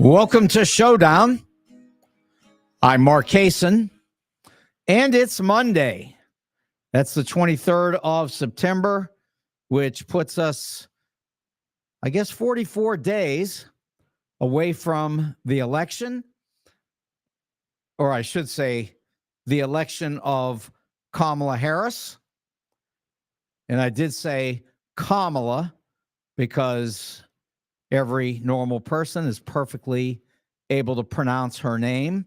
Welcome to Showdown. I'm Mark Kaysen, and it's Monday. That's the 23rd of September, which puts us, I guess, 44 days away from the election, or I should say the election of Kamala Harris. And I did say Kamala because every normal person is perfectly able to pronounce her name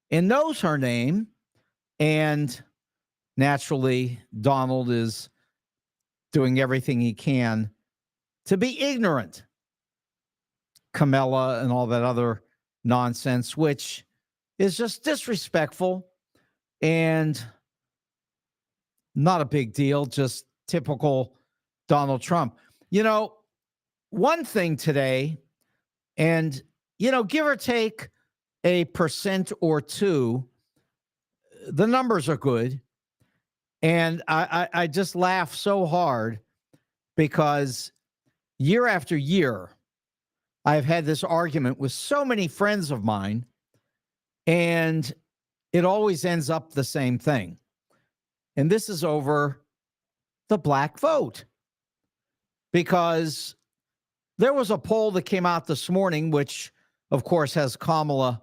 and knows her name. And naturally, Donald is doing everything he can to be ignorant. Kamala and all that other nonsense, which is just disrespectful and not a big deal, just typical Donald Trump. You know, one thing today, and, you know, give or take a percent or two, the numbers are good. And I just laugh so hard because year after year, I've had this argument with so many friends of mine, and it always ends up the same thing. And this is over the black vote. Because there was a poll that came out this morning, which, of course, has Kamala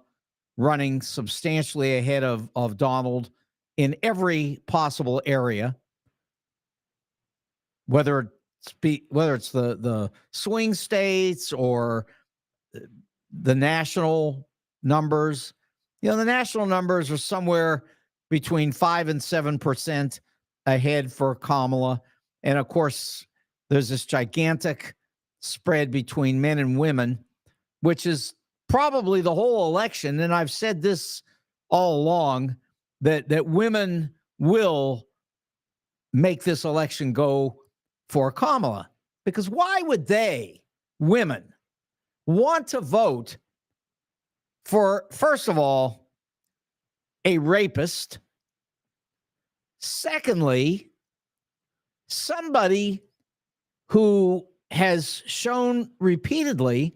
running substantially ahead of Donald in every possible area, whether it's the swing states or the national numbers. You know, the national numbers are somewhere between 5 and 7% ahead for Kamala. And, of course, there's this gigantic spread between men and women, which is probably the whole election. And I've said this all along, that women will make this election go for Kamala. Because why would women, want to vote for, first of all, a rapist? Secondly, somebody who has shown repeatedly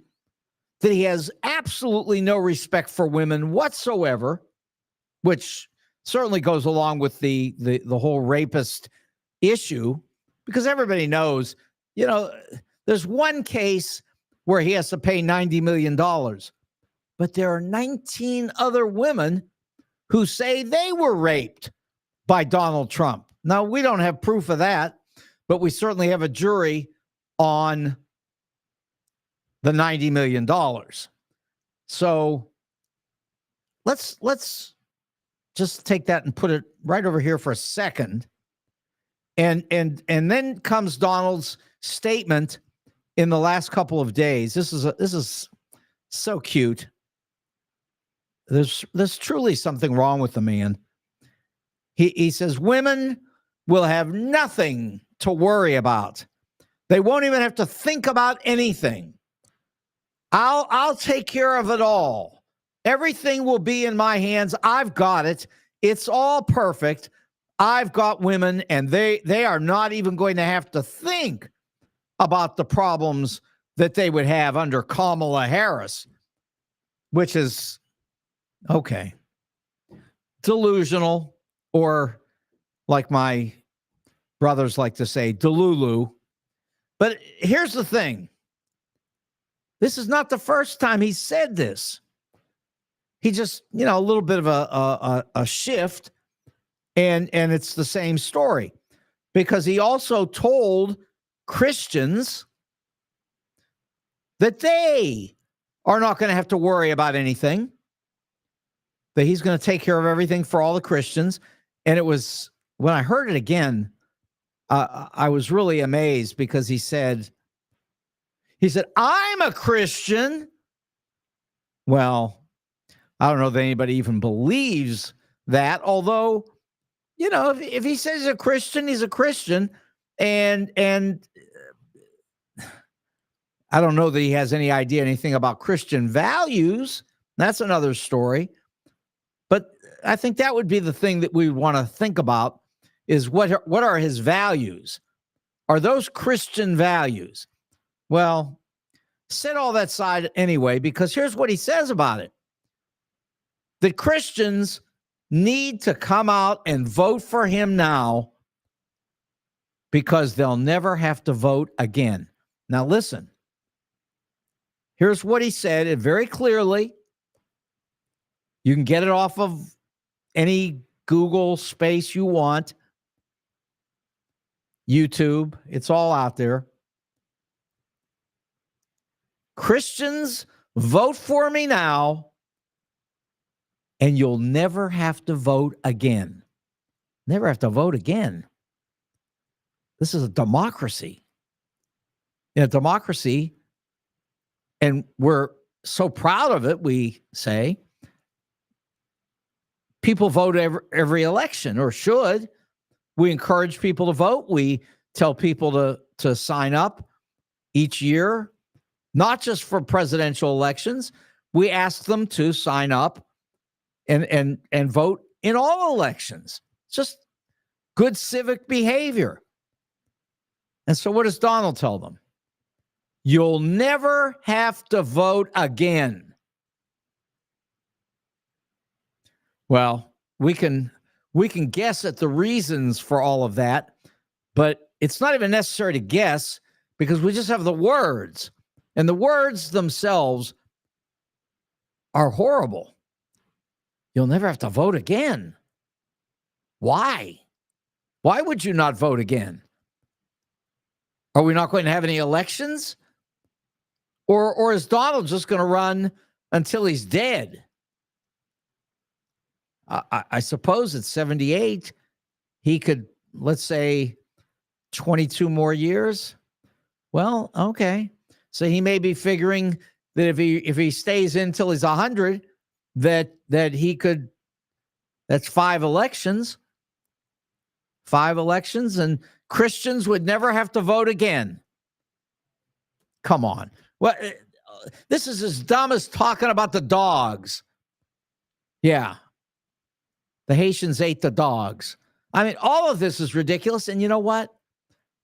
that he has absolutely no respect for women whatsoever, which certainly goes along with the whole rapist issue, because everybody knows, you know, there's one case where he has to pay $90 million, but there are 19 other women who say they were raped by Donald Trump. Now, we don't have proof of that, but we certainly have a jury on the $90 million. So let's just take that and put it right over here for a second. And then comes Donald's statement in the last couple of days. This is so cute. There's truly something wrong with the man. He says women will have nothing to worry about. They won't even have to think about anything. I'll take care of it all. Everything will be in my hands. I've got it. It's all perfect. I've got women, and they are not even going to have to think about the problems that they would have under Kamala Harris, which is, okay, delusional, or like my brothers like to say, delulu. But here's the thing. This is not the first time he said this. He just, you know, a little bit of a shift, and it's the same story, because he also told Christians that they are not going to have to worry about anything, that he's going to take care of everything for all the Christians. And it was, when I heard it again, I was really amazed, because he said, I'm a Christian. Well, I don't know that anybody even believes that, although, you know, if he says he's a Christian, he's a Christian. And I don't know that he has any idea anything about Christian values. That's another story. But I think that would be the thing that we want to think about, is what are his values? Are those Christian values? Well, Set all that aside anyway, because here's what he says about it. That Christians need to come out and vote for him now because they'll never have to vote again. Now, listen. Here's what he said very clearly. You can get it off of any Google space you want. YouTube, it's all out there. Christians, vote for me now, and you'll never have to vote again. Never have to vote again. This is a democracy. In a democracy, and we're so proud of it, we say, people vote every election, or should. We encourage people to vote. We tell people to sign up each year, not just for presidential elections. We ask them to sign up and vote in all elections. It's just good civic behavior. And so what does Donald tell them? You'll never have to vote again. Well, we can guess at the reasons for all of that, but it's not even necessary to guess because we just have the words. And the words themselves are horrible. You'll never have to vote again. Why? Why would you not vote again? Are we not going to have any elections? Or is Donald just going to run until he's dead? I suppose at 78, he could, let's say, 22 more years. Well, okay. So he may be figuring that if he stays in till he's 100, that he could, that's 5 elections. 5 elections, and Christians would never have to vote again. Come on. Well, this is as dumb as talking about the dogs. Yeah. The Haitians ate the dogs. I mean, all of this is ridiculous. And you know what?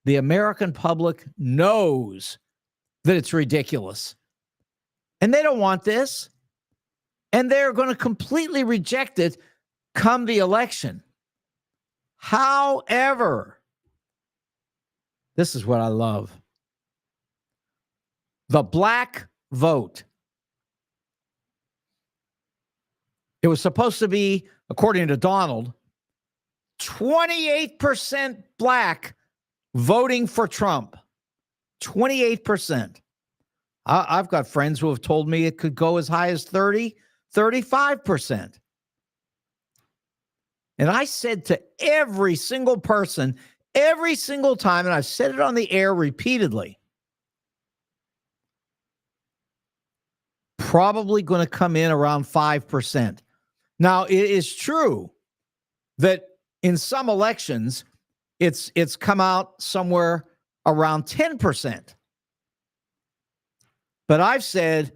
The American public knows that it's ridiculous. And they don't want this. And they're going to completely reject it come the election. However, this is what I love. The black vote. It was supposed to be, according to Donald, 28% black voting for Trump. 28%. I've got friends who have told me it could go as high as 30, 35%. And I said to every single person, every single time, and I've said it on the air repeatedly, probably going to come in around 5%. Now, it is true that in some elections, it's come out somewhere around 10%. But I've said,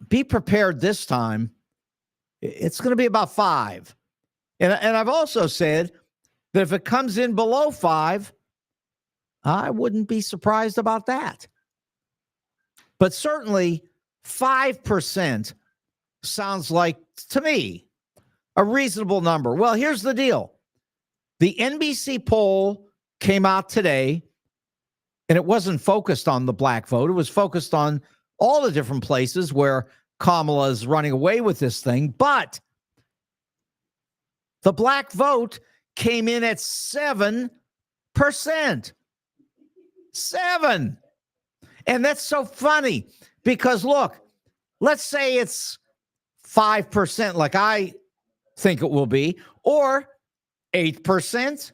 be prepared this time. It's going to be about 5. And I've also said that if it comes in below 5, I wouldn't be surprised about that. But certainly 5% sounds like, to me, a reasonable number. Well, here's the deal. The NBC poll came out today, and it wasn't focused on the black vote. It was focused on all the different places where Kamala is running away with this thing. But the black vote came in at 7%. 7. And that's so funny because, look, let's say it's 5% like I think it will be, or 8%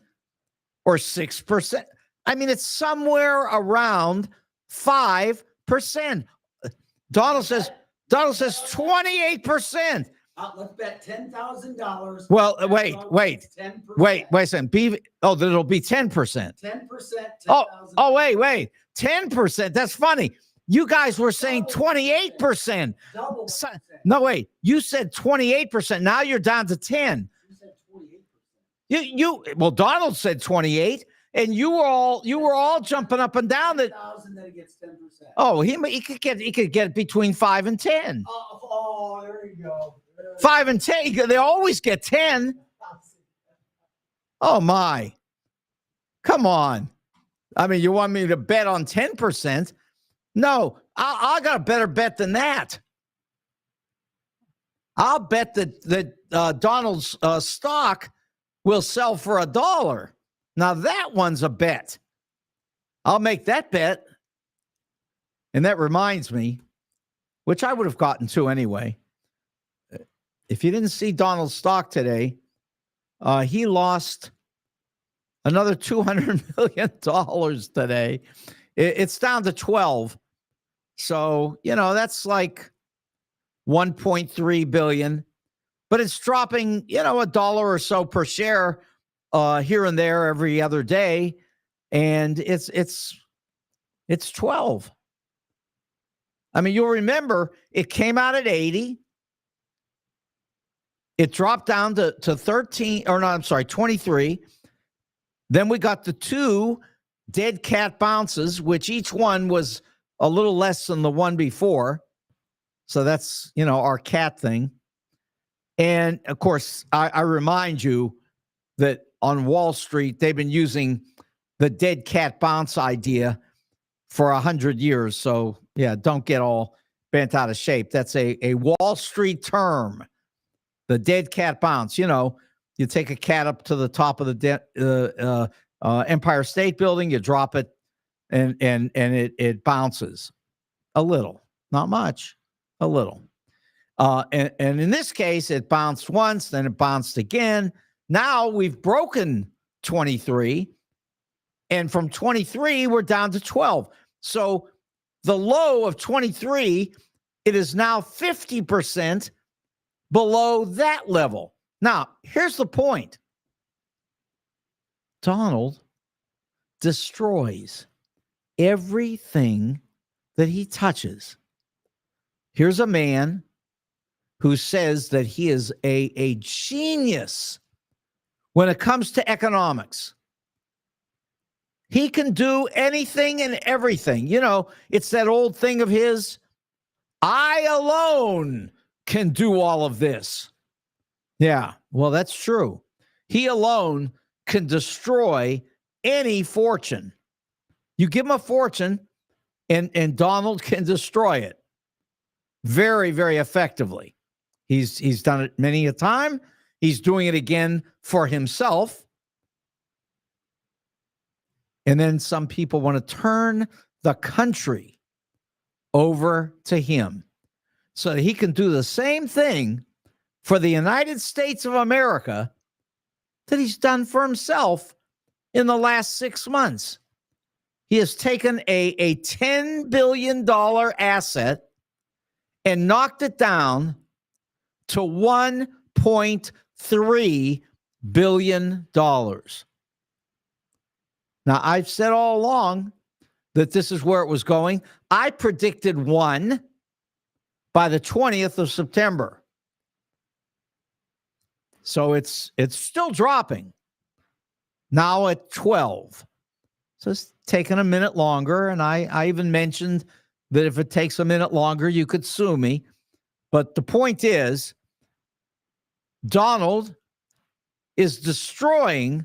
or 6%. I mean, it's somewhere around 5%. Donald says 28%. Let's bet $10,000. Well, wait a second. That it'll be 10%. 10%. Wait. 10%. That's funny. You guys were saying 28%. No, wait. You said 28%. Now you're down to 10. You said 28%. Well, Donald said 28, And you were all jumping up and down that 10,000, then he gets 10%. oh, he could get between 5 and 10. Oh, there you go. 5 and 10, they always get 10. Oh my. Come on. I mean, you want me to bet on 10%? No, I got a better bet than that. I'll bet that Donald's stock will sell for $1. Now that one's a bet. I'll make that bet. And that reminds me, which I would have gotten to anyway. If you didn't see Donald's stock today, he lost another $200 million today. It's down to 12. So, that's like 1.3 billion, but it's dropping, $1 or so per share here and there every other day. And it's 12. I mean, you'll remember it came out at 80. It dropped down to 23. Then we got the 2 dead cat bounces, which each one was a little less than the one before. So that's, our cat thing. And of course, I remind you that on Wall Street, they've been using the dead cat bounce idea for 100 years. So yeah, don't get all bent out of shape. That's a Wall Street term, the dead cat bounce. You take a cat up to the top of the Empire State Building, you drop it, and it bounces a little, not much, a little. And in this case, it bounced once, then it bounced again. Now we've broken 23, and from 23 we're down to 12. So the low of 23, it is now 50% below that level. Now, here's the point. Donald destroys everything that he touches. Here's a man who says that he is a genius when it comes to economics. He can do anything and everything. It's that old thing of his, I alone can do all of this. Yeah, well, that's true. He alone can destroy any fortune. You give him a fortune, and Donald can destroy it very, very effectively. He's done it many a time. He's doing it again for himself. And then some people want to turn the country over to him so that he can do the same thing for the United States of America that he's done for himself in the last 6 months. He has taken a $10 billion asset and knocked it down to $1.3 billion. Now, I've said all along that this is where it was going. I predicted 1 by the 20th of September. So it's still dropping. Now at 12. So it's taking a minute longer. And I even mentioned that if it takes a minute longer, you could sue me. But the point is, Donald is destroying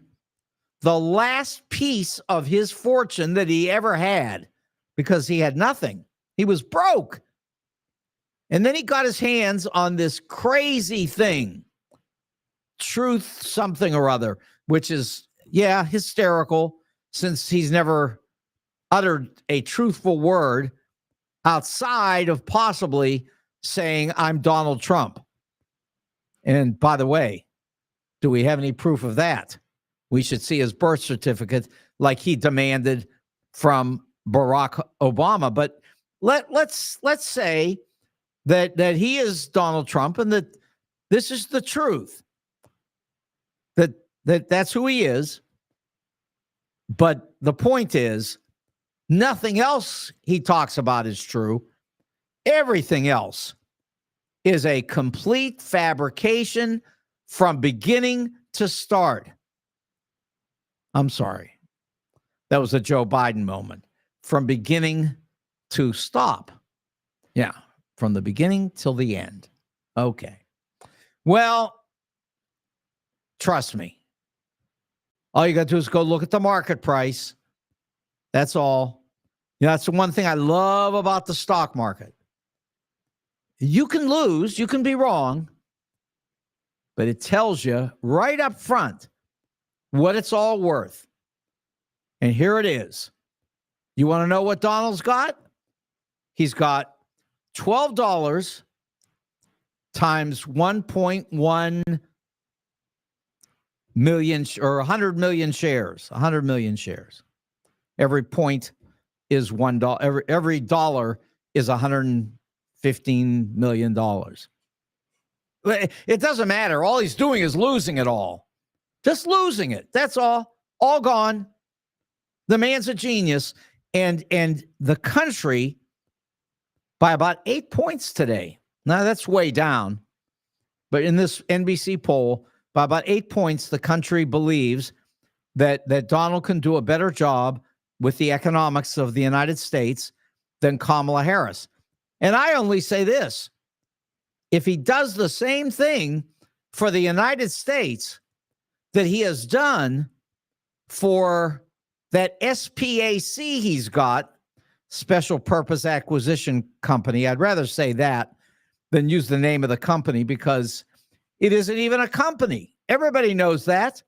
the last piece of his fortune that he ever had because he had nothing. He was broke. And then he got his hands on this crazy thing, truth something or other, which is, hysterical since he's never uttered a truthful word outside of possibly saying, I'm Donald Trump. And by the way, do we have any proof of that? We should see his birth certificate like he demanded from Barack Obama. But let's say that he is Donald Trump and that this is the truth. That's who he is. But the point is, nothing else he talks about is true. Everything else is a complete fabrication from beginning to start. I'm sorry. That was a Joe Biden moment from beginning to stop. Yeah, from the beginning till the end. Okay. Well, trust me. All you got to do is go look at the market price. That's all. That's the one thing I love about the stock market. You can lose, you can be wrong, but it tells you right up front what it's all worth. And here it is. You want to know what Donald's got? He's got $12 times 1.1 million or 100 million shares. 100 million shares. Every point is $1. Every dollar is $115 million. It doesn't matter. All he's doing is losing it all. Just losing it. That's all. All gone. The man's a genius. And the country by about 8 points today. Now, that's way down. But in this NBC poll, by about 8 points, the country believes that Donald can do a better job with the economics of the United States than Kamala Harris. And I only say this. If he does the same thing for the United States that he has done for that SPAC he's got, Special Purpose Acquisition Company, I'd rather say that than use the name of the company because it isn't even a company. Everybody knows that.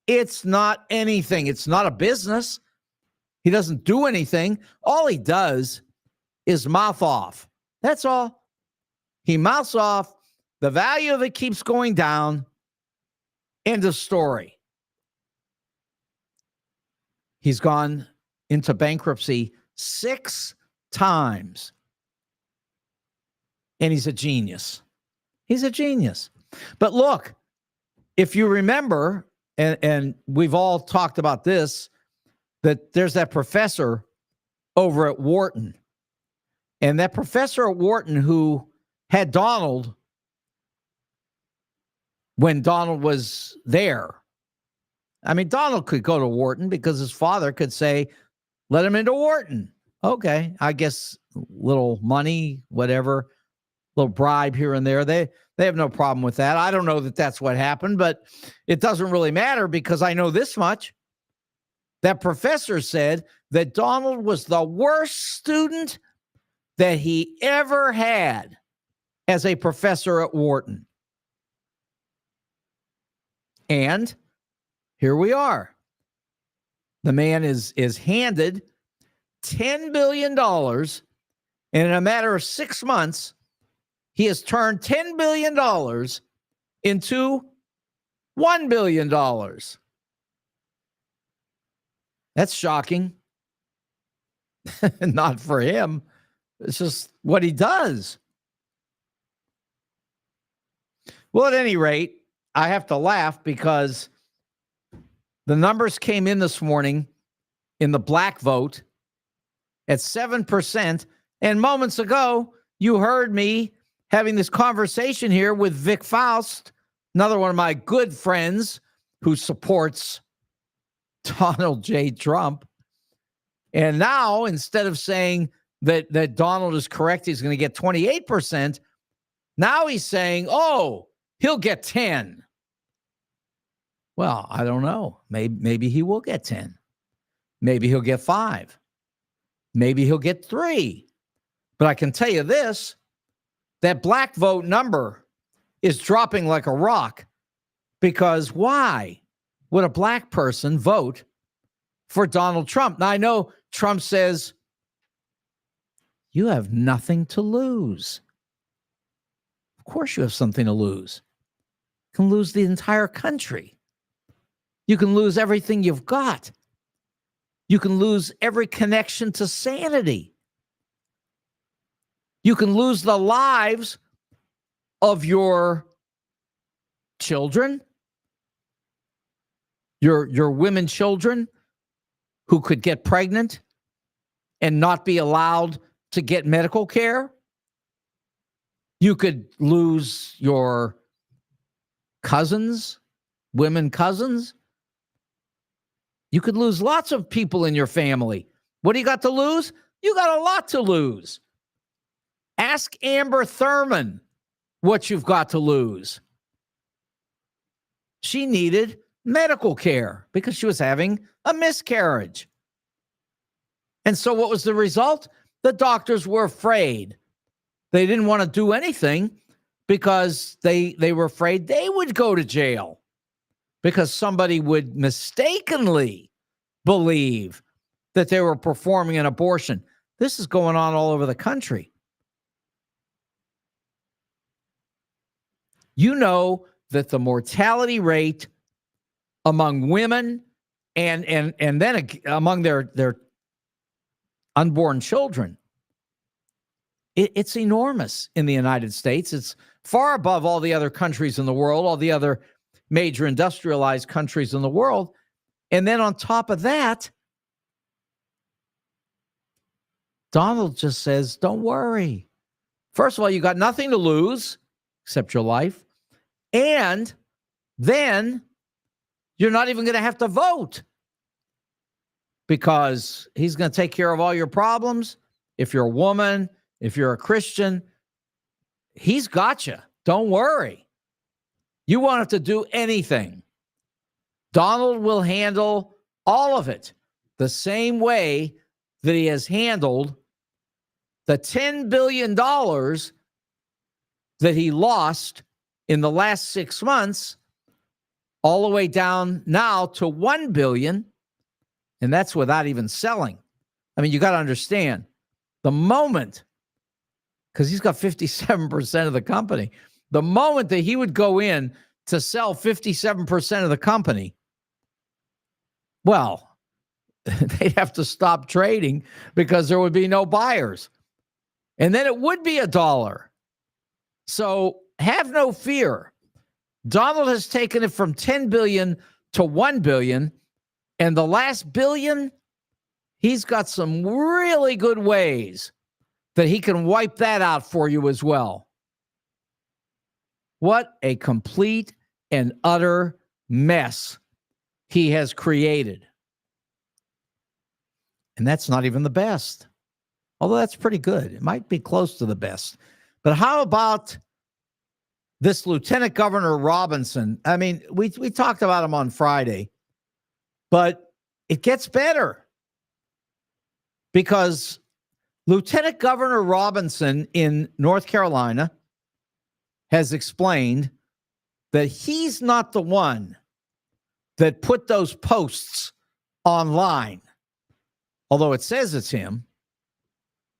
It's not anything. It's not a business. He doesn't do anything. All he does is mouth off. That's all. He mouths off. The value of it keeps going down. End of story. He's gone into bankruptcy 6 times. And he's a genius. He's a genius. But look, if you remember, and we've all talked about this, that there's that professor over at Wharton. And that professor at Wharton who had Donald when Donald was there. I mean, Donald could go to Wharton because his father could say, let him into Wharton. Okay, I guess little money, whatever, little bribe here and there. They have no problem with that. I don't know that that's what happened, but it doesn't really matter because I know this much. That professor said that Donald was the worst student that he ever had as a professor at Wharton. And here we are. The man is handed $10 billion, and in a matter of 6 months, he has turned $10 billion into $1 billion. That's shocking. Not for him. It's just what he does. Well, at any rate, I have to laugh because the numbers came in this morning in the black vote at 7%. And moments ago, you heard me having this conversation here with Vic Faust, another one of my good friends who supports Donald J. Trump. And now, instead of saying that Donald is correct, he's going to get 28%, now he's saying, oh, he'll get 10. Well, I don't know. Maybe he will get 10. Maybe he'll get 5. Maybe he'll get 3. But I can tell you this, that black vote number is dropping like a rock because why would a black person vote for Donald Trump? Now, I know Trump says, you have nothing to lose. Of course you have something to lose. You can lose the entire country. You can lose everything you've got. You can lose every connection to sanity. You can lose the lives of your children, your women children who could get pregnant and not be allowed to get medical care. You could lose your cousins, women cousins. You could lose lots of people in your family. What do you got to lose? You got a lot to lose. Ask Amber Thurman what you've got to lose. She needed medical care because she was having a miscarriage. And so what was the result? The doctors were afraid. They didn't want to do anything because they were afraid they would go to jail because somebody would mistakenly believe that they were performing an abortion. This is going on all over the country. You know that the mortality rate among women and then among their unborn children, it's enormous in the United States. It's far above all the other countries in the world, all the other major industrialized countries in the world. And then on top of that, Donald just says, don't worry. First of all, you got nothing to lose except your life. And then you're not even going to have to vote because he's going to take care of all your problems. If you're a woman, if you're a Christian, he's got you. Don't worry. You won't have to do anything. Donald will handle all of it the same way that he has handled the $10 billion that he lost in the last 6 months, all the way down now to $1 billion. And that's without even selling. I mean, you got to understand the moment, because he's got 57% of the company, the moment that he would go in to sell 57% of the company, well, they'd have to stop trading because there would be no buyers. And then it would be $1. So have no fear. Donald has taken it from 10 billion to 1 billion. And the last billion, he's got some really good ways that he can wipe that out for you as well. What a complete and utter mess he has created. And that's not even the best. Although that's pretty good. It might be close to the best. But how about this Lieutenant Governor Robinson? I mean, we talked about him on Friday, but it gets better because Lieutenant Governor Robinson in North Carolina has explained that he's not the one that put those posts online, although it says it's him.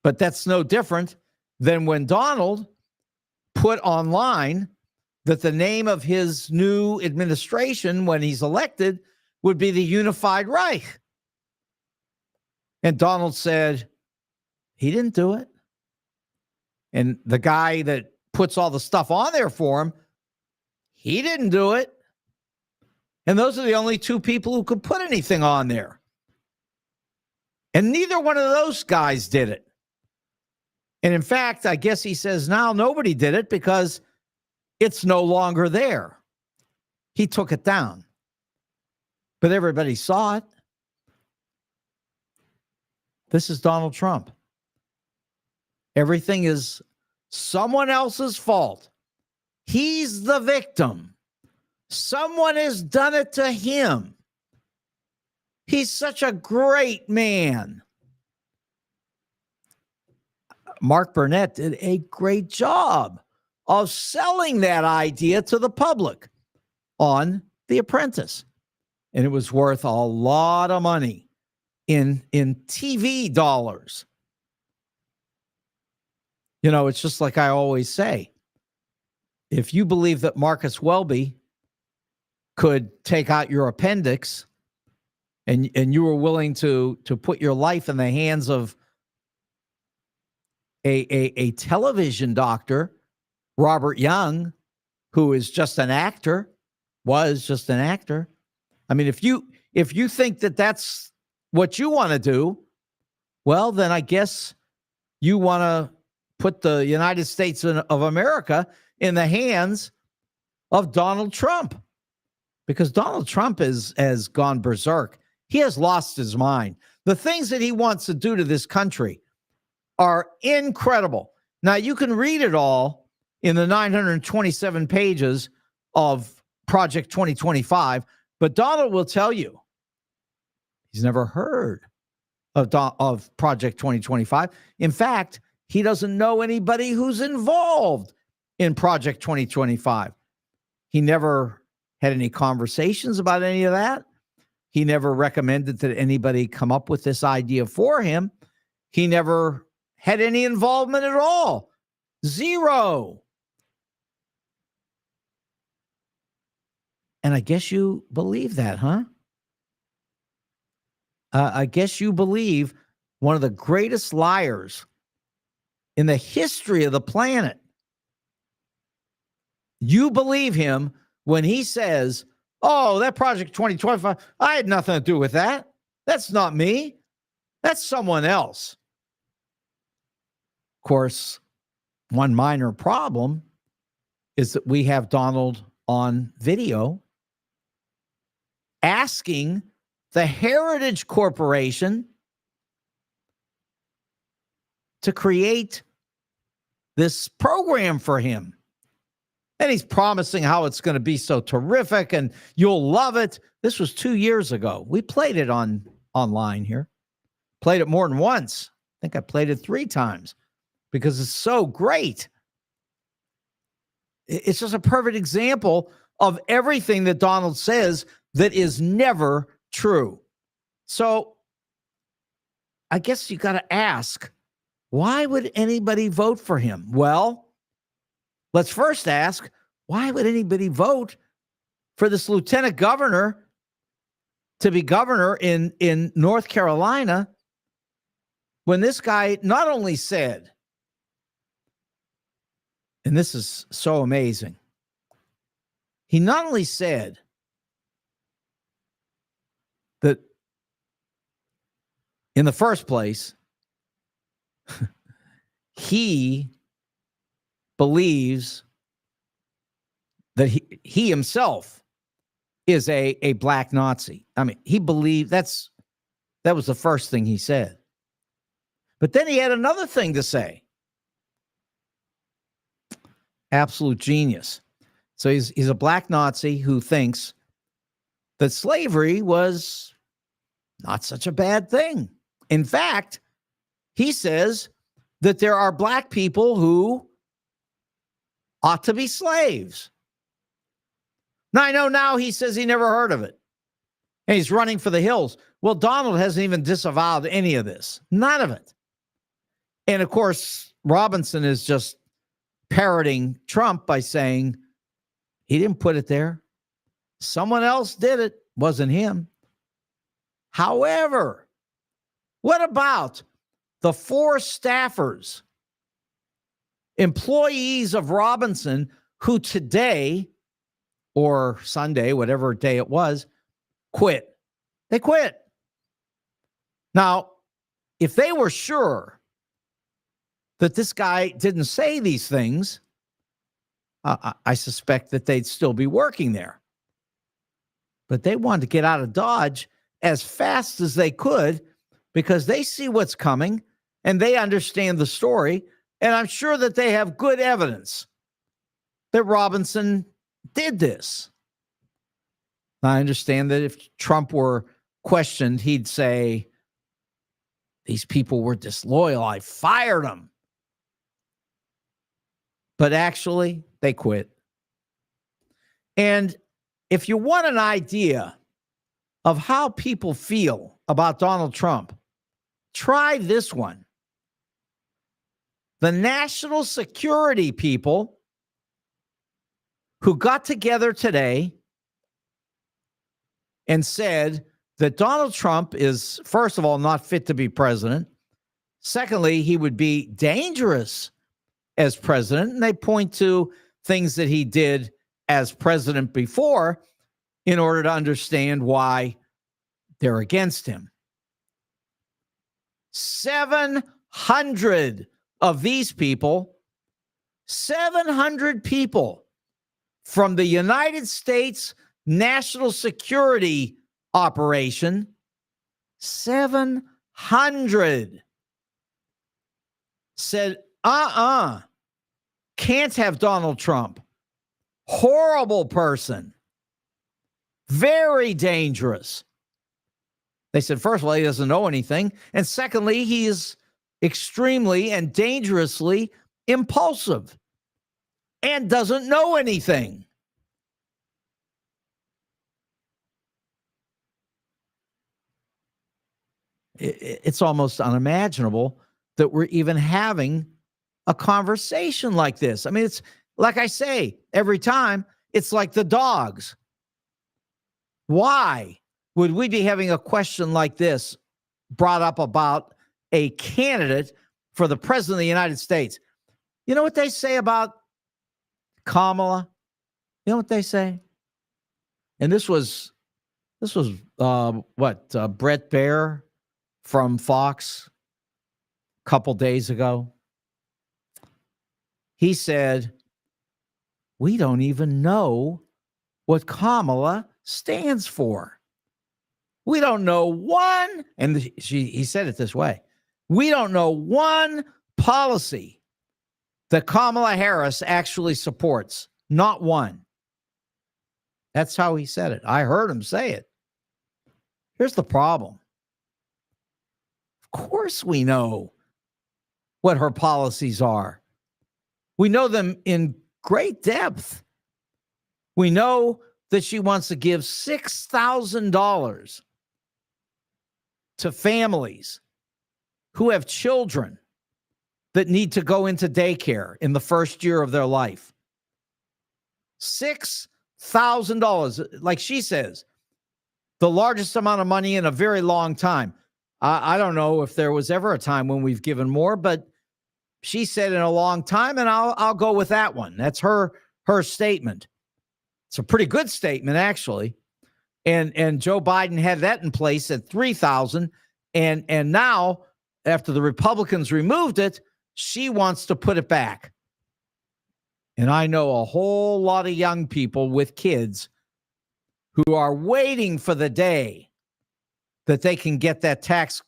But that's no different than when Donald put online that the name of his new administration when he's elected would be the Unified Reich. And Donald said he didn't do it. And the guy that puts all the stuff on there for him, he didn't do it. And those are the only two people who could put anything on there. And neither one of those guys did it. And in fact, I guess he says now nobody did it because it's no longer there. He took it down. But everybody saw it. This is Donald Trump. Everything is someone else's fault. He's the victim. Someone has done it to him. He's such a great man. Mark Burnett did a great job of selling that idea to the public on The Apprentice. And it was worth a lot of money in TV dollars. You know, it's just like I always say, if you believe that Marcus Welby could take out your appendix and you were willing to put your life in the hands of a television doctor, Robert Young, who is just an actor, was just an actor. I mean, if you think that that's what you want to do, well, then I guess you want to put the United States of America in the hands of Donald Trump, because Donald Trump has gone berserk. He has lost his mind. The things that he wants to do to this country are incredible. Now, you can read it all in the 927 pages of Project 2025, but Donald will tell you he's never heard of Project 2025. In fact, he doesn't know anybody who's involved in Project 2025. He never had any conversations about any of that. He never recommended that anybody come up with this idea for him. He never had any involvement at all. Zero. And I guess you believe that, huh? I guess you believe one of the greatest liars in the history of the planet. You believe him when he says, oh, that Project 2025, I had nothing to do with that. That's not me. That's someone else. Of course, one minor problem is that we have Donald on video asking the Heritage Corporation to create this program for him. And he's promising how it's going to be so terrific and you'll love it. This was 2 years ago. We played it online here. Played it more than once. I think I played it 3 times because it's so great. It's just a perfect example of everything that Donald says that is never true. So I guess you got to ask, why would anybody vote for him? Well, let's first ask, why would anybody vote for this lieutenant governor to be governor in North Carolina when this guy not only said, and this is so amazing, he not only said that in the first place, he believes that he himself is a black Nazi. I mean, he believed that was the first thing he said. But then he had another thing to say. Absolute genius. So he's a black Nazi who thinks that slavery was not such a bad thing. In fact, he says that there are black people who ought to be slaves. Now, I know now he says he never heard of it. And he's running for the hills. Well, Donald hasn't even disavowed any of this. None of it. And of course, Robinson is just parroting Trump by saying he didn't put it there. Someone else did it. Wasn't him. However, what about the 4 staffers, employees of Robinson, who today or Sunday, whatever day it was, quit? They quit. Now, if they were sure that this guy didn't say these things, I suspect that they'd still be working there. But they wanted to get out of Dodge as fast as they could because they see what's coming and they understand the story. And I'm sure that they have good evidence that Robinson did this. I understand that if Trump were questioned, he'd say, these people were disloyal. I fired them. But actually, they quit. And if you want an idea of how people feel about Donald Trump, try this one. The national security people who got together today and said that Donald Trump is, first of all, not fit to be president. Secondly, he would be dangerous as president. And they point to things that he did as president before in order to understand why they're against him. 700 of these people, 700 people from the United States National Security Operation 700 said, can't have Donald Trump. Horrible person. Very dangerous. They said, first of all, he doesn't know anything. And secondly, he is extremely and dangerously impulsive and doesn't know anything. It's almost unimaginable that we're even having a conversation like this. I mean, it's like I say every time, it's like the dogs. Why would we be having a question like this brought up about a candidate for the president of the United States? You know what they say about Kamala? You know what they say? And this was Brett Baer from Fox a couple days ago. He said, we don't even know what Kamala stands for. We don't know one, and he said it this way, we don't know one policy that Kamala Harris actually supports. Not one. That's how he said it. I heard him say it. Here's the problem. Of course we know what her policies are. We know them in great depth. We know that she wants to give $6,000 to families who have children that need to go into daycare in the first year of their life. $6,000, like she says, the largest amount of money in a very long time. I don't know if there was ever a time when we've given more, but she said in a long time, and I'll go with that one. That's her statement. It's a pretty good statement, actually. And Joe Biden had that in place at $3,000, and now after the Republicans removed it, she wants to put it back. And I know a whole lot of young people with kids who are waiting for the day that they can get that tax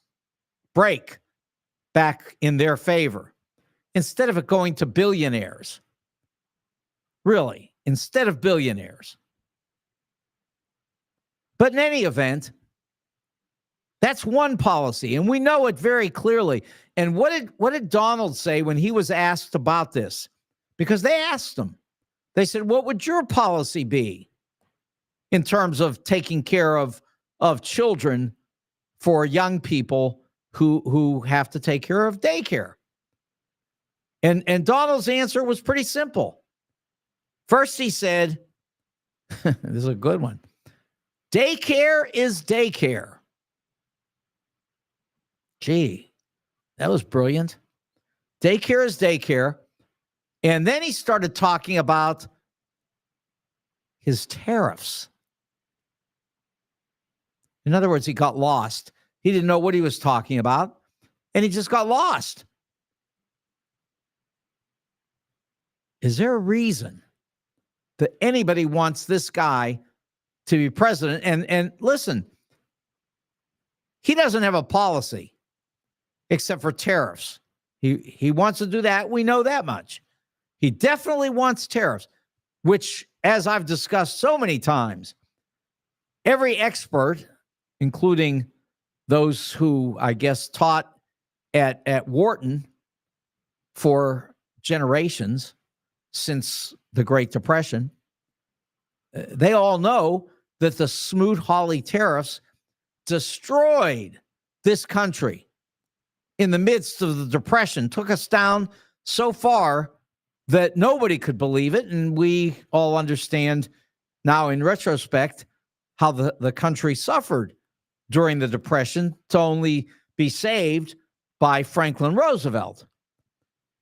break back in their favor instead of it going to billionaires. Really, instead of billionaires. But in any event, that's one policy, and we know it very clearly. And what did Donald say when he was asked about this? Because they asked him. They said, what would your policy be in terms of taking care of children for young people who have to take care of daycare? And Donald's answer was pretty simple. First, he said, this is a good one. Daycare is daycare. Gee, that was brilliant. Daycare is daycare. And then he started talking about his tariffs. In other words, he got lost. He didn't know what he was talking about, and he just got lost. Is there a reason that anybody wants this guy to be president? And listen, he doesn't have a policy except for tariffs. He wants to do that. We know that much. He definitely wants tariffs, which, as I've discussed so many times, every expert, including those who I guess taught at Wharton for generations since the Great Depression, they all know that the Smoot-Hawley tariffs destroyed this country in the midst of the Depression, took us down so far that nobody could believe it. And we all understand now in retrospect how the country suffered during the Depression to only be saved by Franklin Roosevelt.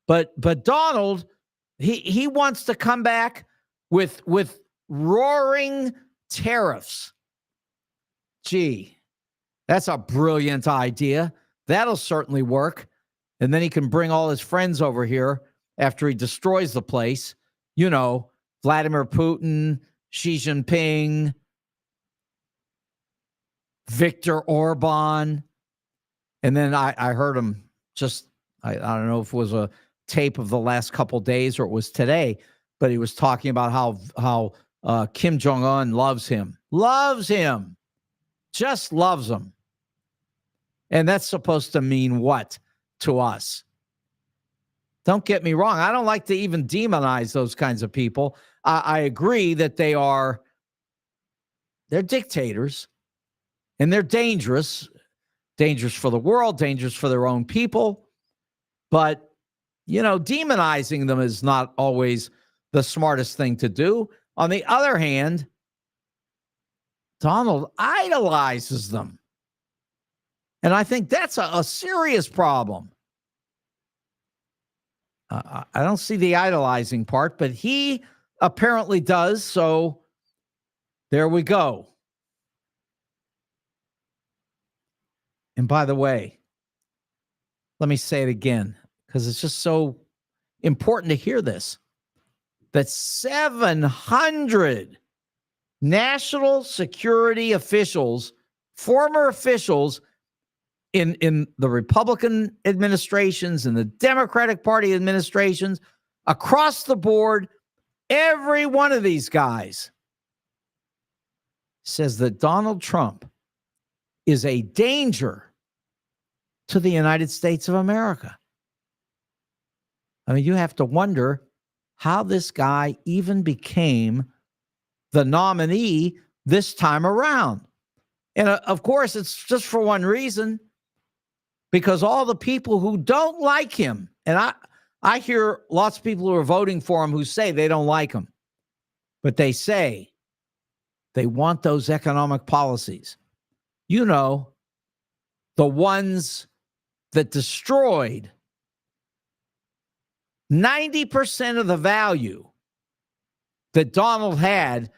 But Donald, he wants to come back with roaring tariffs. Gee, that's a brilliant idea. That'll certainly work. And then he can bring all his friends over here after he destroys the place. You know, Vladimir Putin, Xi Jinping, Viktor Orban. And then I heard him I don't know if it was a tape of the last couple days or it was today, but he was talking about how Kim Jong-un loves him, just loves him. And that's supposed to mean what to us? Don't get me wrong. I don't like to even demonize those kinds of people. I agree that they're dictators and they're dangerous for the world, dangerous for their own people. But, demonizing them is not always the smartest thing to do. On the other hand, Donald idolizes them. And I think that's a serious problem. I don't see the idolizing part, but he apparently does. So there we go. And by the way, let me say it again, because it's just so important to hear this, that 700 national security officials, former officials in the Republican administrations and the Democratic Party administrations, across the board, every one of these guys says that Donald Trump is a danger to the United States of America. I mean, you have to wonder how this guy even became the nominee this time around. And of course, it's just for one reason, because all the people who don't like him, and I hear lots of people who are voting for him who say they don't like him, but they say they want those economic policies. The ones that destroyed 90% of the value that Donald had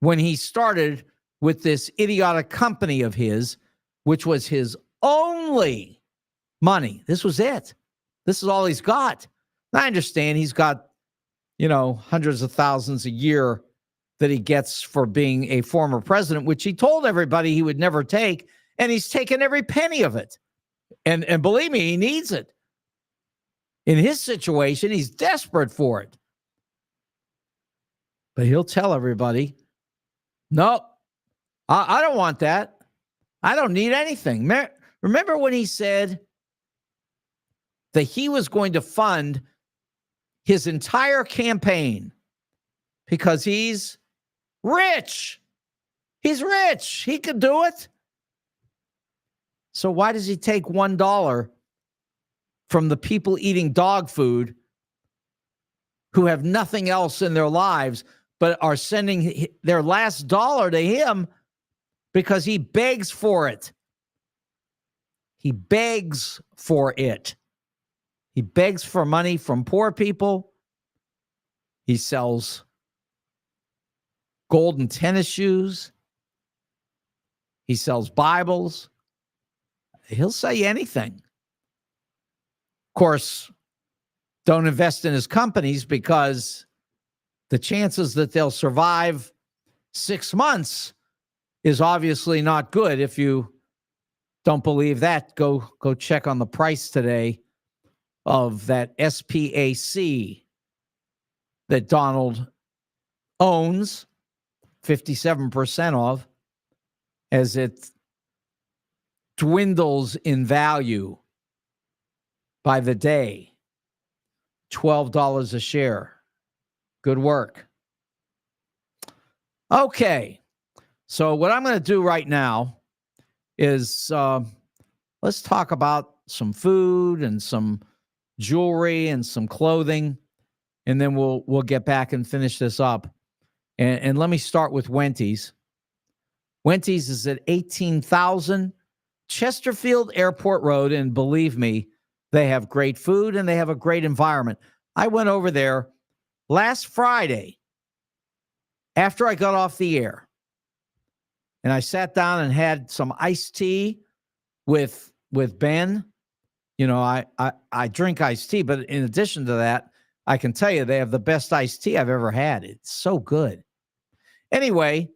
when he started with this idiotic company of his, which was his only money. This was it. This is all he's got. I understand he's got, hundreds of thousands a year that he gets for being a former president, which he told everybody he would never take. And he's taken every penny of it. And believe me, he needs it. In his situation, he's desperate for it. But he'll tell everybody, no, I don't want that. I don't need anything. Remember when he said that he was going to fund his entire campaign because he's rich? He's rich. He could do it. So why does he take $1 from the people eating dog food who have nothing else in their lives but are sending their last dollar to him because he begs for it? He begs for it. He begs for money from poor people. He sells golden tennis shoes. He sells Bibles. He'll say anything. Of course, don't invest in his companies because the chances that they'll survive 6 months is obviously not good. If you don't believe that, go check on the price today of that SPAC that Donald owns 57% of, as it dwindles in value by the day. $12 a share. Good work. Okay. So what I'm going to do right now is let's talk about some food and some jewelry and some clothing, and then we'll get back and finish this up. And let me start with Wendy's. Wendy's is at 18,000 Chesterfield Airport Road, and believe me, they have great food and they have a great environment. I went over there last Friday after I got off the air, and I sat down and had some iced tea with Ben. I drink iced tea, but in addition to that, I can tell you they have the best iced tea I've ever had. It's so good. Anyway,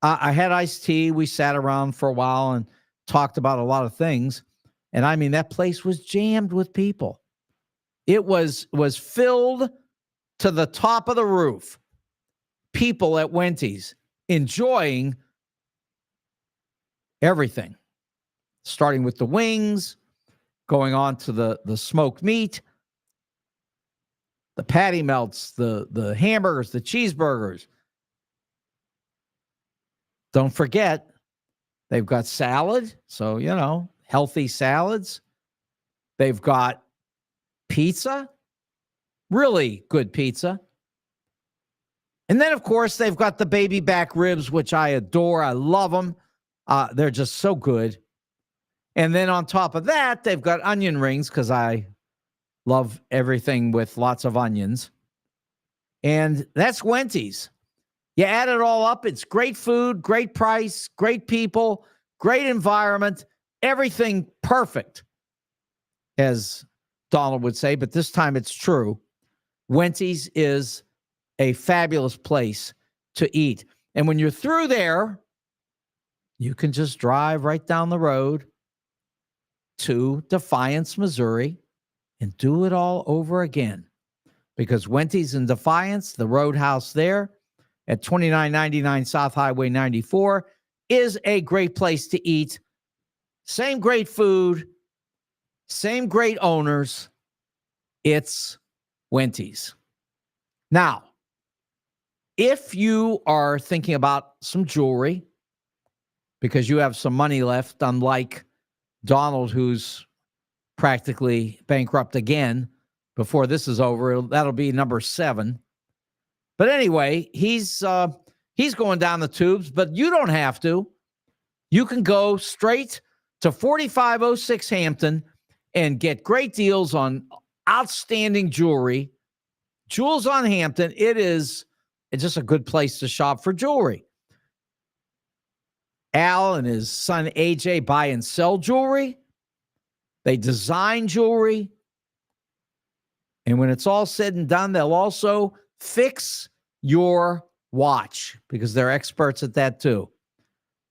I had iced tea. We sat around for a while and talked about a lot of things. And I mean, that place was jammed with people. It was filled to the top of the roof. People at Wendy's enjoying everything, starting with the wings, going on to the smoked meat, the patty melts, the hamburgers, the cheeseburgers. Don't forget, they've got salad. So, healthy salads. They've got pizza, really good pizza. And then, of course, they've got the baby back ribs, which I adore. I love them. They're just so good. And then on top of that, they've got onion rings because I love everything with lots of onions. And that's Wendy's. You add it all up, it's great food, great price, great people, great environment, everything perfect, as Donald would say, but this time it's true. Wendy's is a fabulous place to eat. And when you're through there, you can just drive right down the road to Defiance, Missouri, and do it all over again. Because Wendy's in Defiance, the Roadhouse there at 2999 South Highway 94, is a great place to eat. Same great food, same great owners. It's Wendy's. Now, if you are thinking about some jewelry because you have some money left, unlike Donald, who's practically bankrupt again before this is over, that'll be number 7. But anyway, he's going down the tubes, but you don't have to. You can go straight to 4506 Hampton and get great deals on outstanding jewelry. Jewels on Hampton, it's just a good place to shop for jewelry. Al and his son AJ buy and sell jewelry. They design jewelry. And when it's all said and done, they'll also fix your watch because they're experts at that too.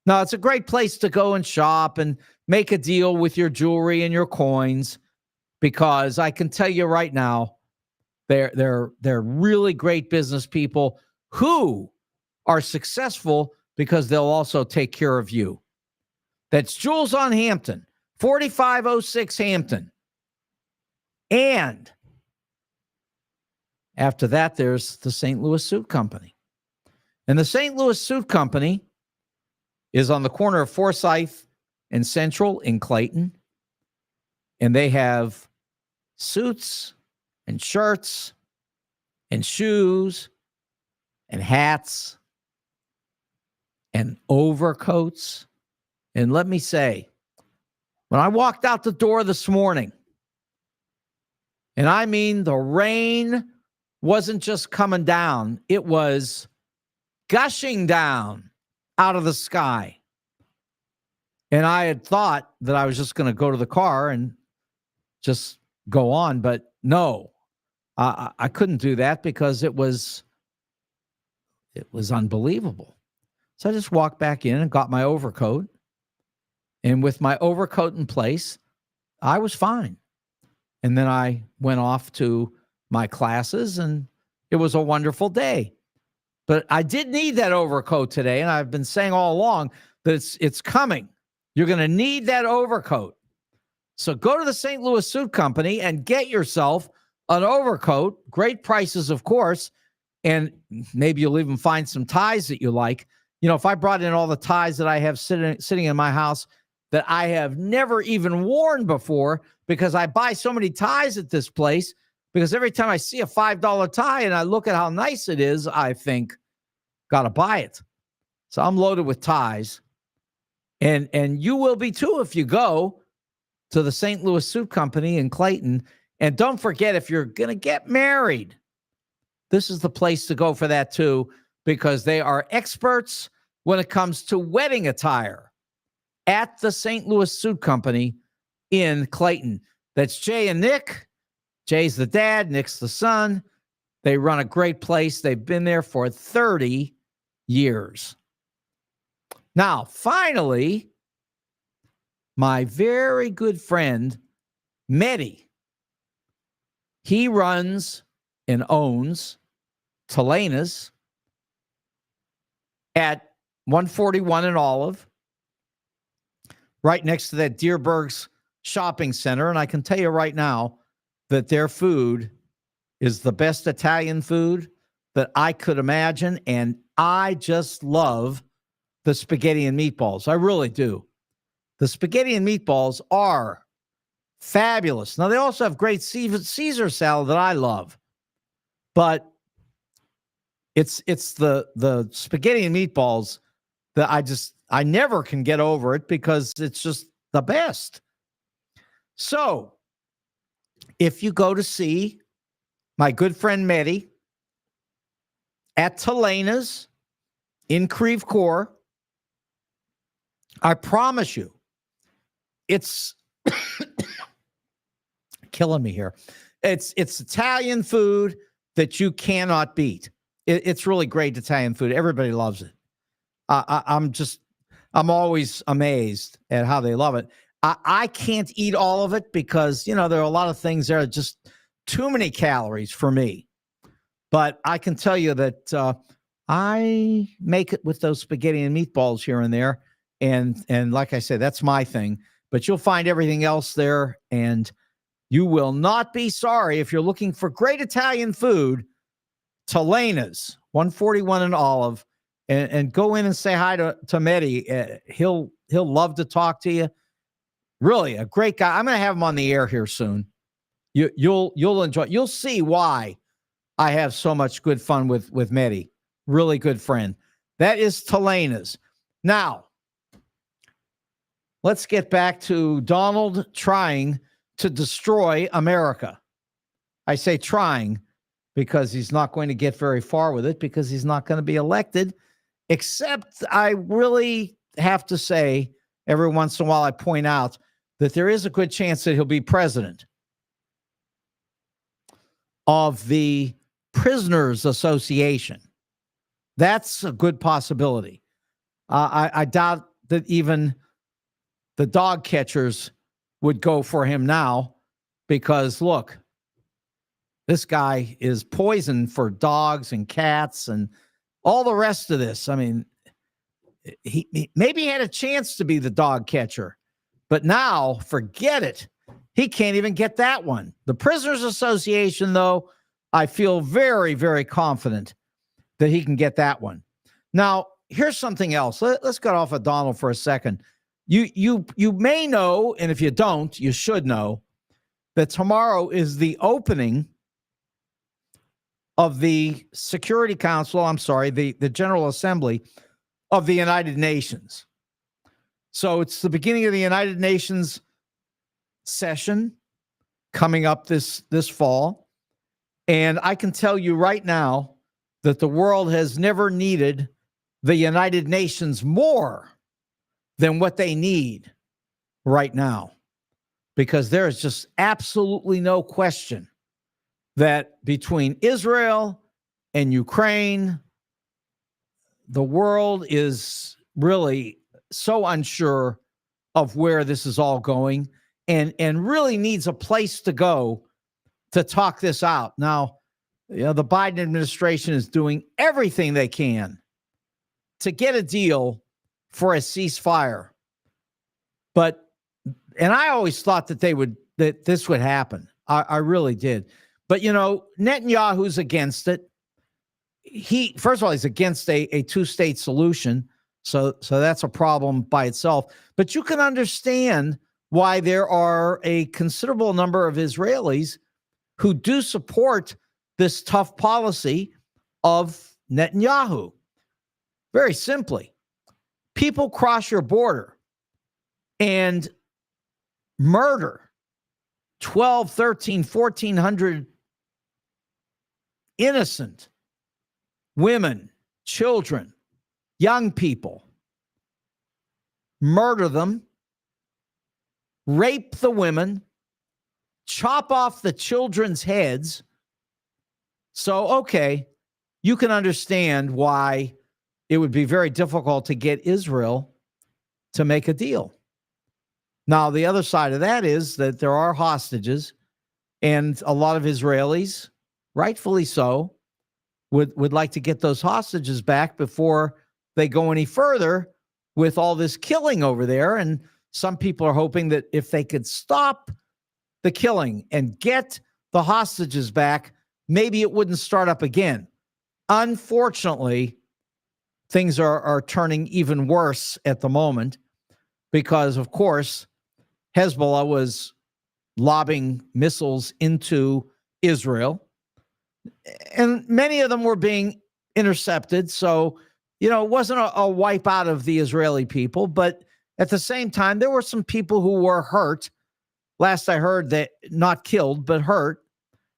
Now, it's a great place to go and shop and make a deal with your jewelry and your coins because I can tell you right now, they're really great business people who are successful because they'll also take care of you. That's Jewels on Hampton, 4506 Hampton. And after that, there's the St. Louis Suit Company. And the St. Louis Suit Company is on the corner of Forsyth and Central in Clayton. And they have suits and shirts and shoes and hats and overcoats. And let me say, when I walked out the door this morning, and I mean the rain wasn't just coming down, it was gushing down out of the sky. And I had thought that I was just going to go to the car and just go on, but no, I couldn't do that because it was unbelievable. So I just walked back in and got my overcoat. And with my overcoat in place, I was fine. And then I went off to my classes, and it was a wonderful day. But I did need that overcoat today, and I've been saying all along that it's coming. You're going to need that overcoat. So go to the St. Louis Suit Company and get yourself an overcoat. Great prices, of course, and maybe you'll even find some ties that you like. If I brought in all the ties that I have sitting in my house that I have never even worn before because I buy so many ties at this place, because every time I see a $5 tie and I look at how nice it is, I think, got to buy it. So I'm loaded with ties. And you will be too if you go to the St. Louis Suit Company in Clayton. And don't forget, if you're going to get married, this is the place to go for that too, because they are experts when it comes to wedding attire at the St. Louis Suit Company in Clayton. That's Jay and Nick. Jay's the dad, Nick's the son. They run a great place. They've been there for 30 years. Now, finally, my very good friend, Mehdi, he runs and owns Telena's at 141 and Olive, right next to that Deerberg's shopping center. And I can tell you right now that their food is the best Italian food that I could imagine. And I just love the spaghetti and meatballs. I really do. The spaghetti and meatballs are fabulous. Now, they also have great Caesar salad that I love. But it's the spaghetti and meatballs that I never can get over it because it's just the best. So if you go to see my good friend Mehdi at Telena's in Creve Coeur, I promise you, it's killing me here. It's Italian food that you cannot beat. It's really great Italian food. Everybody loves it. I'm always amazed at how they love it. I can't eat all of it because, there are a lot of things that are just too many calories for me. But I can tell you that I make it with those spaghetti and meatballs here and there. And like I said, that's my thing. But you'll find everything else there. And you will not be sorry if you're looking for great Italian food. Telena's, 141 and Olive. And go in and say hi to Mehdi. He'll love to talk to you. Really a great guy. I'm going to have him on the air here soon. You'll enjoy. You'll see why I have so much good fun with Mehdi. Really good friend. That is Telena's. Now, let's get back to Donald trying to destroy America. I say trying because he's not going to get very far with it because he's not going to be elected. Except I really have to say, every once in a while I point out that there is a good chance that he'll be president of the Prisoners Association. That's a good possibility. I doubt that even the dog catchers would go for him now because, look, this guy is poison for dogs and cats and all the rest of this. I mean, he maybe had a chance to be the dog catcher, but now forget it. He can't even get that one. The Prisoners Association, though, I feel very, very confident that he can get that one. Now, here's something else. Let's get off of Donald for a second. You may know, and if you don't, you should know, that tomorrow is the opening of the Security Council, the General Assembly of the United Nations. So it's the beginning of the United Nations session coming up this fall. And I can tell you right now that the world has never needed the United Nations more than what they need right now. Because there is just absolutely no question that between Israel and Ukraine, the world is really so unsure of where this is all going and really needs a place to go to talk this out. Now, the Biden administration is doing everything they can to get a deal for a ceasefire. And I always thought that this would happen. I really did. But, Netanyahu's against it. First of all, he's against a two-state solution. So that's a problem by itself. But you can understand why there are a considerable number of Israelis who do support this tough policy of Netanyahu. Very simply, people cross your border and murder 12, 13, 1,400 innocent women, children, young people, murder them, rape the women, chop off the children's heads. So, okay, you can understand why it would be very difficult to get Israel to make a deal. Now, the other side of that is that there are hostages, and a lot of Israelis, rightfully so, would like to get those hostages back before they go any further with all this killing over there. And some people are hoping that if they could stop the killing and get the hostages back, maybe it wouldn't start up again. Unfortunately, things are turning even worse at the moment because, of course, Hezbollah was lobbing missiles into Israel, and many of them were being intercepted. So, it wasn't a wipe out of the Israeli people, but at the same time, there were some people who were hurt. Last I heard, that not killed, but hurt.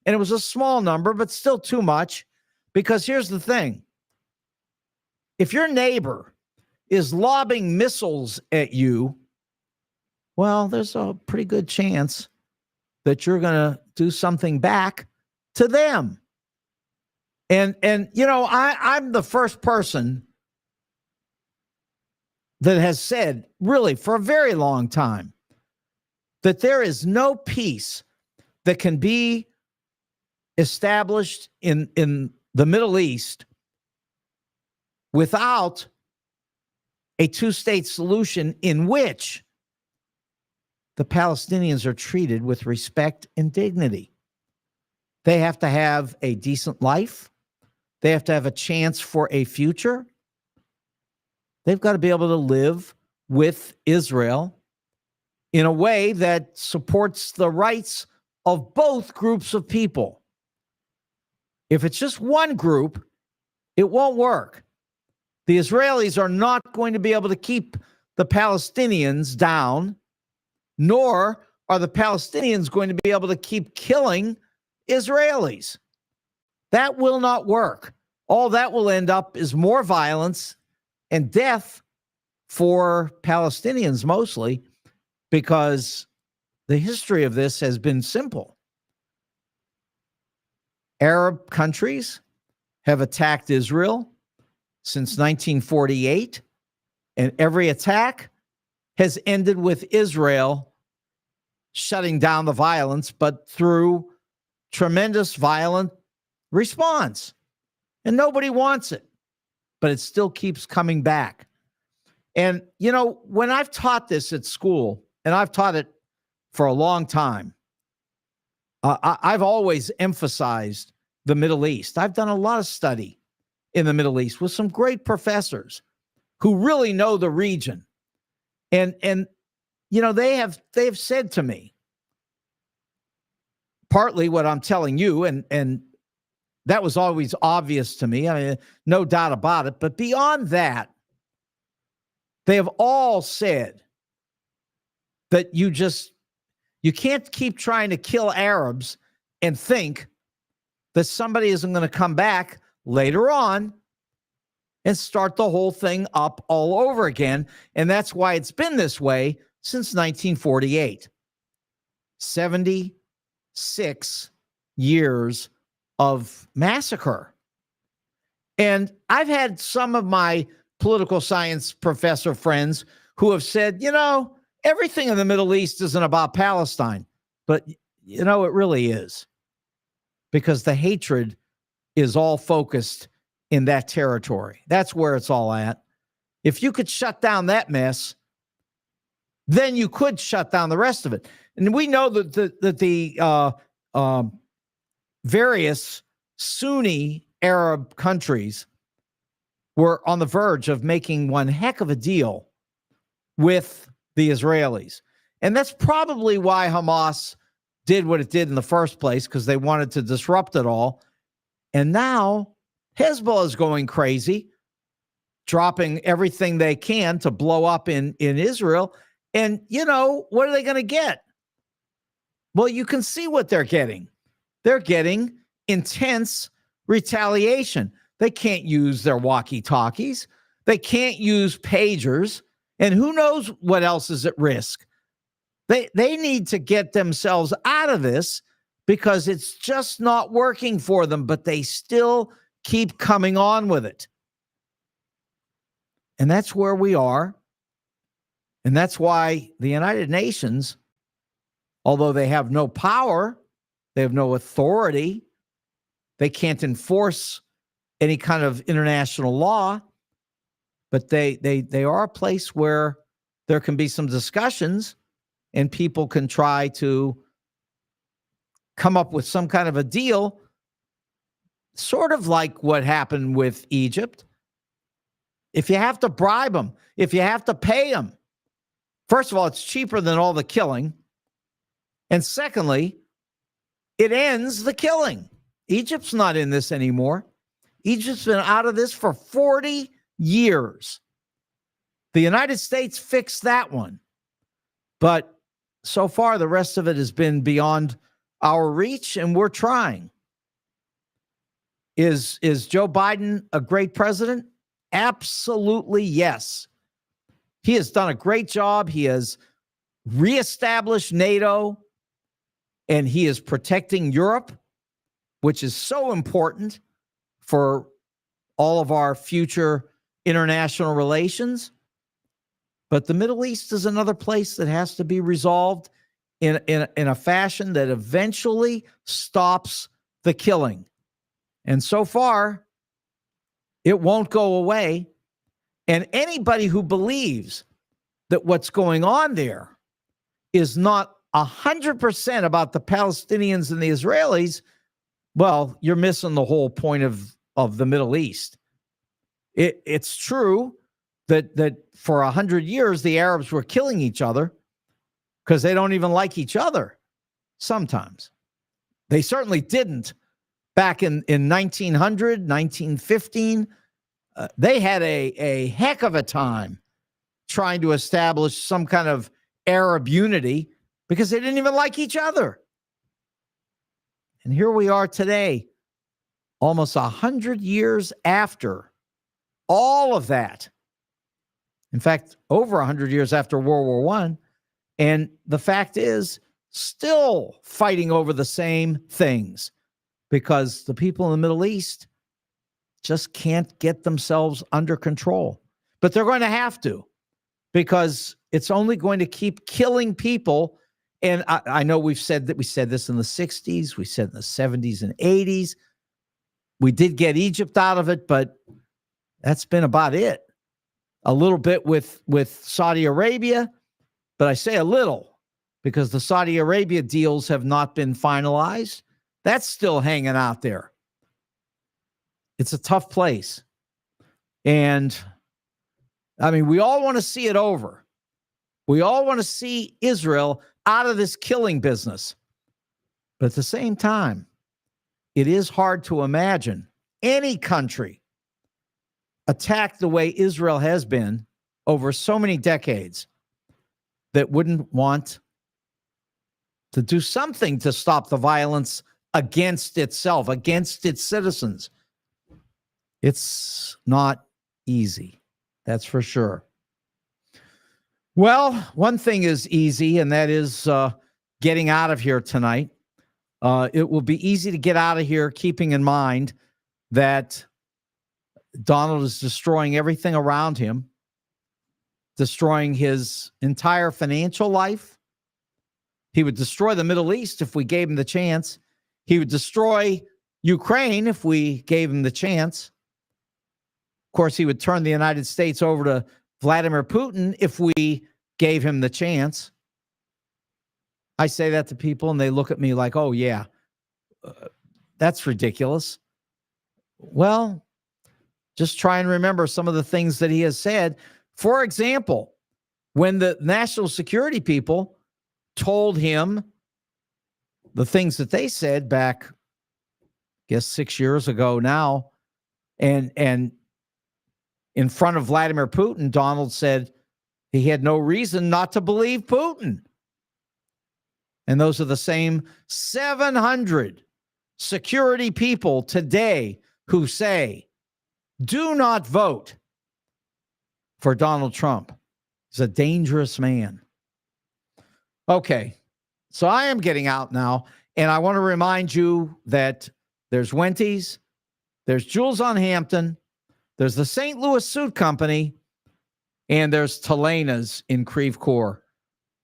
And it was a small number, but still too much. Because here's the thing. If your neighbor is lobbing missiles at you, well, there's a pretty good chance that you're going to do something back to them. And I'm the first person that has said, really, for a very long time, that there is no peace that can be established in the Middle East without a two-state solution in which the Palestinians are treated with respect and dignity. They have to have a decent life. They have to have a chance for a future. They've got to be able to live with Israel in a way that supports the rights of both groups of people. If it's just one group, it won't work. The Israelis are not going to be able to keep the Palestinians down, nor are the Palestinians going to be able to keep killing Israelis. That will not work. All that will end up is more violence and death for Palestinians mostly, because the history of this has been simple. Arab countries have attacked Israel since 1948, and every attack has ended with Israel shutting down the violence, but through tremendous violent response. And nobody wants it, but it still keeps coming back. And, when I've taught this at school, and I've taught it for a long time, I've always emphasized the Middle East. I've done a lot of study in the Middle East with some great professors who really know the region. And they have said to me, partly what I'm telling you, and that was always obvious to me. I mean, no doubt about it. But beyond that, they have all said that you can't keep trying to kill Arabs and think that somebody isn't going to come back later on and start the whole thing up all over again. And that's why it's been this way since 1948. 76 years of massacre. And I've had some of my political science professor friends who have said, everything in the Middle East isn't about Palestine. But, it really is. Because the hatred is all focused in that territory. That's where it's all at. If you could shut down that mess, then you could shut down the rest of it. And we know that the various Sunni Arab countries were on the verge of making one heck of a deal with the Israelis. And that's probably why Hamas did what it did in the first place, because they wanted to disrupt it all. And now Hezbollah is going crazy, dropping everything they can to blow up in Israel. And, what are they going to get? Well, you can see what they're getting. They're getting intense retaliation. They can't use their walkie-talkies. They can't use pagers. And who knows what else is at risk. They need to get themselves out of this because it's just not working for them, but they still keep coming on with it. And that's where we are. And that's why the United Nations, although they have no power, they have no authority, they can't enforce any kind of international law, but they are a place where there can be some discussions and people can try to come up with some kind of a deal, sort of like what happened with Egypt. If you have to bribe them, if you have to pay them, first of all, it's cheaper than all the killing. And secondly, it ends the killing. Egypt's not in this anymore. Egypt's been out of this for 40 years. The United States fixed that one. But so far, the rest of it has been beyond our reach, and we're trying. Is Joe Biden a great president? Absolutely, yes. He has done a great job. He has reestablished NATO, and he is protecting Europe, which is so important for all of our future international relations. But the Middle East is another place that has to be resolved in a fashion that eventually stops the killing. And so far, it won't go away. And anybody who believes that what's going on there is not 100% about the Palestinians and the Israelis, well, you're missing the whole point of the Middle East. It's true that for 100 years, the Arabs were killing each other because they don't even like each other sometimes. They certainly didn't back in 1900, 1915. They had a heck of a time trying to establish some kind of Arab unity because they didn't even like each other. And here we are today, almost 100 years after all of that. In fact, over 100 years after World War I. And the fact is, still fighting over the same things because the people in the Middle East just can't get themselves under control. But they're going to have to, because it's only going to keep killing people. And I know we said this in the 60s, we said in the 70s and 80s. We did get Egypt out of it, but that's been about it. A little bit with Saudi Arabia, but I say a little because the Saudi Arabia deals have not been finalized. That's still hanging out there. It's a tough place. And I mean, we all want to see it over. We all want to see Israel out of this killing business. But at the same time, it is hard to imagine any country attacked the way Israel has been over so many decades that wouldn't want to do something to stop the violence against itself, against its citizens. It's not easy, that's for sure. Well, one thing is easy, and that is getting out of here tonight. It will be easy to get out of here, keeping in mind that Donald is destroying everything around him, destroying his entire financial life. He would destroy the Middle East if we gave him the chance. He would destroy Ukraine if we gave him the chance. Of course, he would turn the United States over to Vladimir Putin if we gave him the chance. I say that to people and they look at me like, oh, yeah, that's ridiculous. Well, just try and remember some of the things that he has said. For example, when the national security people told him the things that they said back, I guess 6 years ago now, and in front of Vladimir Putin, Donald said he had no reason not to believe Putin. And those are the same 700 security people today who say, do not vote for Donald Trump. He's a dangerous man. Okay, so I am getting out now, and I want to remind you that there's Wendy's, there's Jules on Hampton, there's the St. Louis Suit Company, and there's Telena's in Creve Coeur.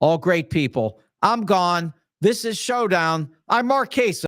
All great people. I'm gone. This is Showdown. I'm Mark Case.